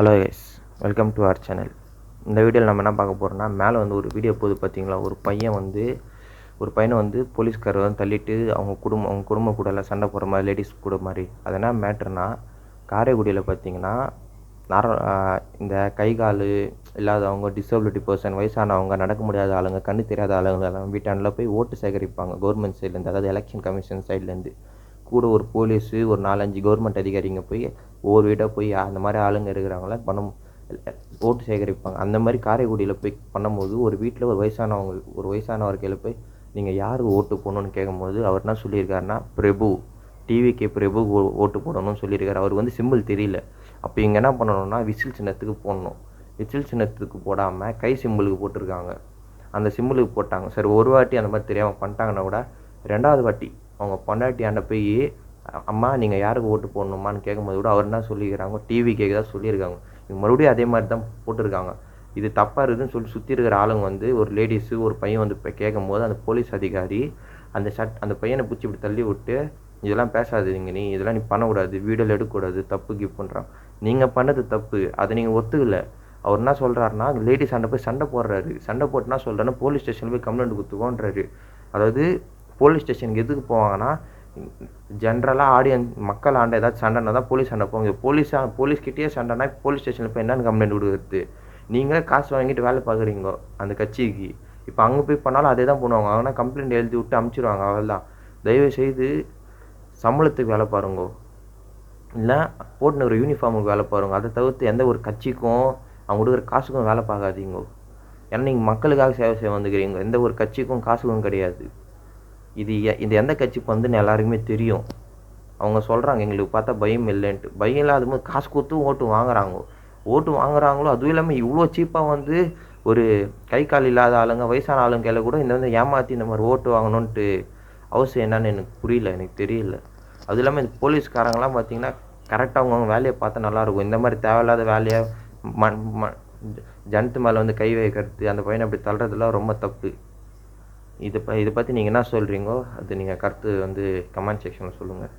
Hello guys, welcome to our channel. இந்த வீடியோவில் நம்ம என்ன பார்க்க போகிறோம்னா, மேலே வந்து ஒரு வீடியோ போகுது பார்த்தீங்களா. ஒரு பையனை வந்து போலீஸ்காரர் வந்து தள்ளிட்டு அவங்க குடும்பம் கூட எல்லாம் சண்டை போடுற மாதிரி, லேடிஸ் கூட மாதிரி. அது என்ன மேட்ருனா, காரைக்குடியில் பார்த்தீங்கன்னா இந்த கை கால் இல்லாதவங்க, டிசபிலிட்டி பர்சன், வயசானவங்க, நடக்க முடியாத ஆளுங்க, கண்ணு தெரியாத ஆளுங்களெல்லாம் வீட்டாண்டில் போய் ஓட்டு சேகரிப்பாங்க கவர்மெண்ட் சைட்லேருந்து, அதாவது எலெக்ஷன் கமிஷன் சைட்லேருந்து. கூட ஒரு போலீஸு, ஒரு 4-5 கவர்மெண்ட் அதிகாரிங்க போய் ஒவ்வொரு வீடாக போய் அந்த மாதிரி ஆளுங்க இருக்கிறாங்கள ஓட்டு சேகரிப்பாங்க. அந்த மாதிரி காரைக்குடியில் போய் பண்ணும்போது ஒரு வீட்டில் ஒரு வயசானவர் கையில் போய் நீங்கள் யாருக்கு ஓட்டு போடணும்னு கேட்கும்போது அவர் என்ன சொல்லியிருக்காருன்னா, பிரபு, டிவிகே பிரபு ஓட்டு போடணும்னு சொல்லியிருக்காரு. அவர் வந்து சிம்பிள் தெரியல. அப்போ இங்கே என்ன பண்ணணும்னா, விசில் சின்னத்துக்கு போடணும். விசில் சின்னத்துக்கு போடாமல் கை சிம்பிளுக்கு போட்டிருக்காங்க. அந்த சிம்பிளுக்கு போட்டாங்க. சரி, ஒரு வாட்டி அந்த மாதிரி தெரியாமல் பண்ணிட்டாங்கன்னா கூட, 2வது வாட்டி அவங்க பொண்டாட்டியாண்ட போய், அம்மா நீங்கள் யாருக்கு ஓட்டு போடணுமான்னு கேட்கும்போது கூட அவர் என்ன சொல்லியிருக்கிறாங்க, டிவிகேக்கு தான் சொல்லியிருக்காங்க. மறுபடியும் அதே மாதிரி தான் போட்டிருக்காங்க. இது தப்பாக இருக்குதுன்னு சொல்லி சுற்றி இருக்கிற ஆளுங்க வந்து, ஒரு லேடிஸு ஒரு பையன் வந்து இப்போ கேட்கும்போது அந்த போலீஸ் அதிகாரி அந்த பையனை பிடிச்சி இப்படி தள்ளி விட்டு, இதெல்லாம் பேசாதீங்க, இதெல்லாம் நீ பண்ணக்கூடாது, வீடியோவில் எடுக்கக்கூடாது, தப்பு கிஃப்ட் பண்ணுறான். நீங்கள் பண்ணது தப்பு, அதை நீங்கள் ஒத்துக்கலை. அவர் என்ன சொல்கிறாருன்னா, லேடிஸ் ஆண்ட போய் சண்டை போடுறாரு. சண்டை போட்டு என்ன சொல்கிறாருன்னா, போலீஸ் ஸ்டேஷனில் போய் கம்ப்ளைண்ட் கொடுத்துக்கோன்றாரு. அதாவது போலீஸ் ஸ்டேஷனுக்கு எதுக்கு போவாங்கன்னா, ஜென்ரலாக மக்கள் ஆண்ட ஏதாச்சும் சண்டைனா தான் போலீஸ் சண்டை போவாங்க. போலீஸ்கிட்டே சண்டைனா போலீஸ் ஸ்டேஷனில் போய் என்னென்னு கம்ப்ளைண்ட் கொடுக்குறது? நீங்களே காசு வாங்கிட்டு வேலை பார்க்குறீங்க அந்த கட்சிக்கு. இப்போ அங்கே போய் பண்ணாலும் அதே தான் பண்ணுவாங்க. ஆனால் கம்ப்ளைண்ட் எழுதி விட்டு அமுச்சிடுவாங்க, அவ்வளோதான். தயவுசெய்து சம்பளத்துக்கு வேலை பாருங்க, இல்லை போட்டுன்னு ஒரு யூனிஃபார்முக்கு வேலை பாருங்க. அதை தவிர்த்து எந்த ஒரு கட்சிக்கும் அவங்க கொடுக்குற காசுக்கும் வேலை பார்க்காதீங்க. ஏன்னா நீங்கள் மக்களுக்காக சேவை செய்ய வந்துக்கிறீங்க, எந்த ஒரு கட்சிக்கும் காசுக்கும் கிடையாது. இது எந்த கட்சிக்கு வந்துன்னு எல்லாருக்குமே தெரியும். அவங்க சொல்கிறாங்க எங்களுக்கு பார்த்தா பயம் இல்லைன்ட்டு. பயம் இல்லாத போது காசு கொடுத்து ஓட்டு வாங்குறாங்களோ. அதுவும் இல்லாமல் இவ்வளோ சீப்பாக வந்து ஒரு கை கால் இல்லாத ஆளுங்க, வயசான ஆளுங்க கையில் கூட இந்த வந்து ஏமாற்றி இந்த மாதிரி ஓட்டு வாங்கணுன்ட்டு அவசியம் என்னன்னு எனக்கு புரியல, எனக்கு தெரியல. அதுவும் இல்லாமல் இந்த போலீஸ்காரங்களாம் பார்த்தீங்கன்னா கரெக்டாக அவங்க வேலையை பார்த்தா நல்லாயிருக்கும். இந்த மாதிரி தேவையில்லாத வேலையை ஜனத்து மேலே வந்து கை வைக்கிறது, அந்த பையனை அப்படி தள்ளுறதுலாம் ரொம்ப தப்பு. இதை பற்றி நீங்கள் என்ன சொல்கிறீங்கோ, அது நீங்கள் கருத்து வந்து கமெண்ட் செக்ஷனில் சொல்லுங்கள்.